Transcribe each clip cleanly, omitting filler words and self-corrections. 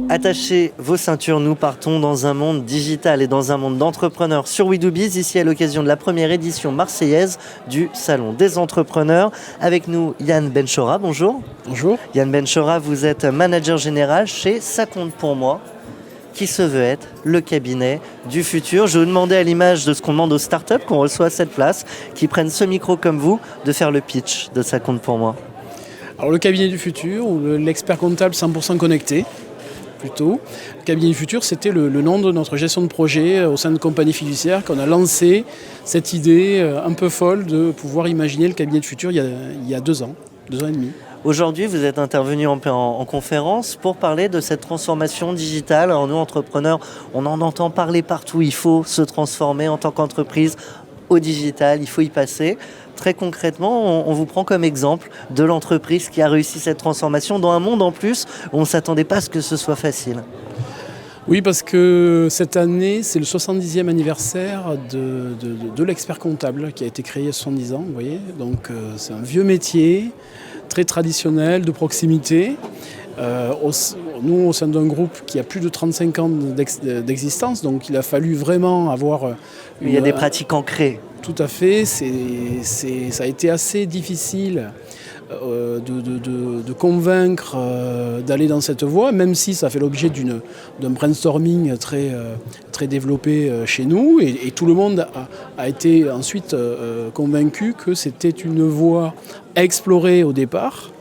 Attachez vos ceintures, nous partons dans un monde digital et dans un monde d'entrepreneurs sur We Do Biz, ici à l'occasion de la première édition marseillaise du Salon des entrepreneurs. Avec nous, Yann Benchora, bonjour. Bonjour. Yann Benchora, vous êtes manager général chez Ça compte pour moi, qui se veut être le cabinet du futur. Je vais vous demander, à l'image de ce qu'on demande aux startups qu'on reçoit à cette place, qui prennent ce micro comme vous, de faire le pitch de Ça compte pour moi. Alors le cabinet du futur, ou l'expert comptable 100% connecté, plutôt. Le cabinet du futur, c'était le nom de notre gestion de projet au sein de compagnie fiduciaire qu'on a lancé cette idée un peu folle de pouvoir imaginer le cabinet du futur il y a 2 ans et demi. Aujourd'hui, vous êtes intervenu en conférence pour parler de cette transformation digitale. Alors nous, entrepreneurs, on en entend parler partout. Il faut se transformer en tant qu'entreprise au digital, il faut y passer. Très concrètement, on vous prend comme exemple de l'entreprise qui a réussi cette transformation dans un monde en plus où on ne s'attendait pas à ce que ce soit facile. Oui, parce que cette année, c'est le 70e anniversaire de l'expert comptable qui a été créé il y a 70 ans, vous voyez. Donc c'est un vieux métier, très traditionnel, de proximité. Nous, au sein d'un groupe qui a plus de 35 ans d'existence, donc il a fallu vraiment avoir... Il y a des pratiques ancrées. Tout à fait, ça a été assez difficile de convaincre d'aller dans cette voie, même si ça fait l'objet d'un brainstorming très développé chez nous, et tout le monde a été ensuite convaincu que c'était une voie à explorer au départ,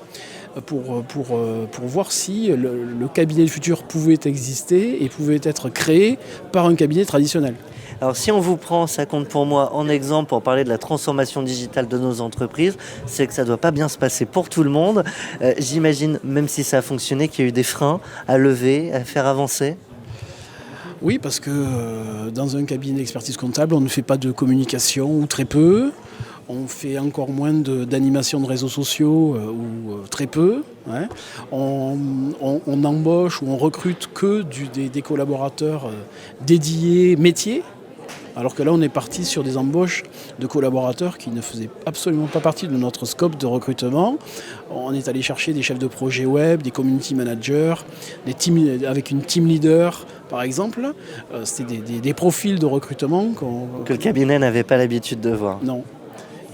pour voir si le cabinet du futur pouvait exister et pouvait être créé par un cabinet traditionnel. Alors si on vous prend Ça compte pour moi en exemple pour parler de la transformation digitale de nos entreprises, c'est que ça ne doit pas bien se passer pour tout le monde. J'imagine, même si ça a fonctionné, qu'il y a eu des freins à lever, à faire avancer. Oui, parce que dans un cabinet d'expertise comptable, on ne fait pas de communication, ou très peu. On fait encore moins d'animation de réseaux sociaux, ou très peu. Hein. On embauche ou on recrute que des collaborateurs dédiés métiers. Alors que là, on est parti sur des embauches de collaborateurs qui ne faisaient absolument pas partie de notre scope de recrutement. On est allé chercher des chefs de projet web, des community managers, avec une team leader, par exemple. C'était des profils de recrutement que le cabinet n'avait pas l'habitude de voir. Non.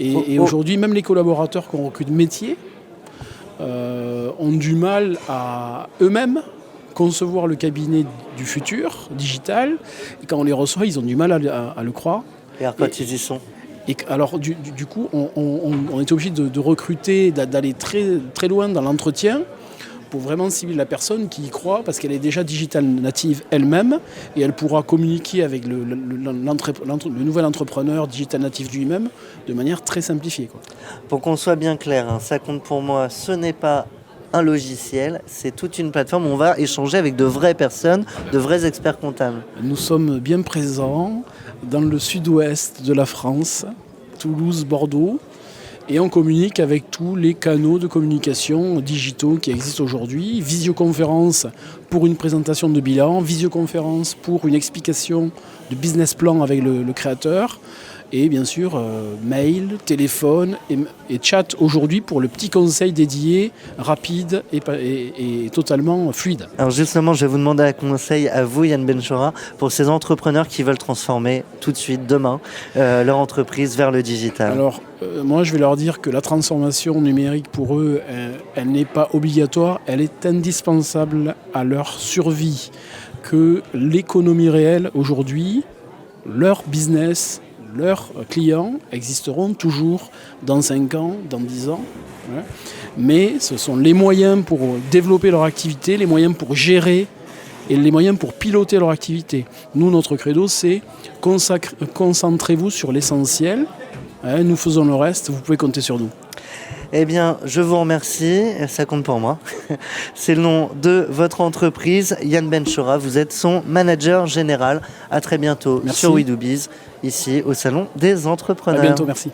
Et aujourd'hui, même les collaborateurs qu'on recrute métiers ont du mal à eux-mêmes concevoir le cabinet du futur, digital. Et quand on les reçoit, ils ont du mal à le croire. Et alors quand ils y sont ? Et alors, du coup, on est obligé de recruter, d'aller très, très loin dans l'entretien pour vraiment cibler la personne qui y croit, parce qu'elle est déjà digital native elle-même, et elle pourra communiquer avec le nouvel entrepreneur digital native lui-même de manière très simplifiée, quoi. Pour qu'on soit bien clair, Ça compte pour moi, ce n'est pas un logiciel, c'est toute une plateforme où on va échanger avec de vraies personnes, de vrais experts comptables. Nous sommes bien présents dans le sud-ouest de la France, Toulouse, Bordeaux, et on communique avec tous les canaux de communication digitaux qui existent aujourd'hui. Visioconférence pour une présentation de bilan, visioconférence pour une explication de business plan avec le créateur, et bien sûr mail, téléphone et chat aujourd'hui pour le petit conseil dédié, rapide et totalement fluide. Alors justement, je vais vous demander un conseil à vous, Yann Benchora, pour ces entrepreneurs qui veulent transformer tout de suite, demain, leur entreprise vers le digital. Alors moi je vais leur dire que la transformation numérique pour eux, elle n'est pas obligatoire, elle est indispensable à leur survie. Que l'économie réelle aujourd'hui, leur business, leurs clients existeront toujours dans 5 ans, dans 10 ans. Ouais. Mais ce sont les moyens pour développer leur activité, les moyens pour gérer et les moyens pour piloter leur activité. Nous, notre credo, c'est concentrez-vous sur l'essentiel. Ouais, nous faisons le reste, vous pouvez compter sur nous. Eh bien, je vous remercie, ça compte pour moi. C'est le nom de votre entreprise, Yann Benchora, vous êtes son manager général. À très bientôt. Merci. Sur We Do Biz, ici au Salon des entrepreneurs. À bientôt, merci.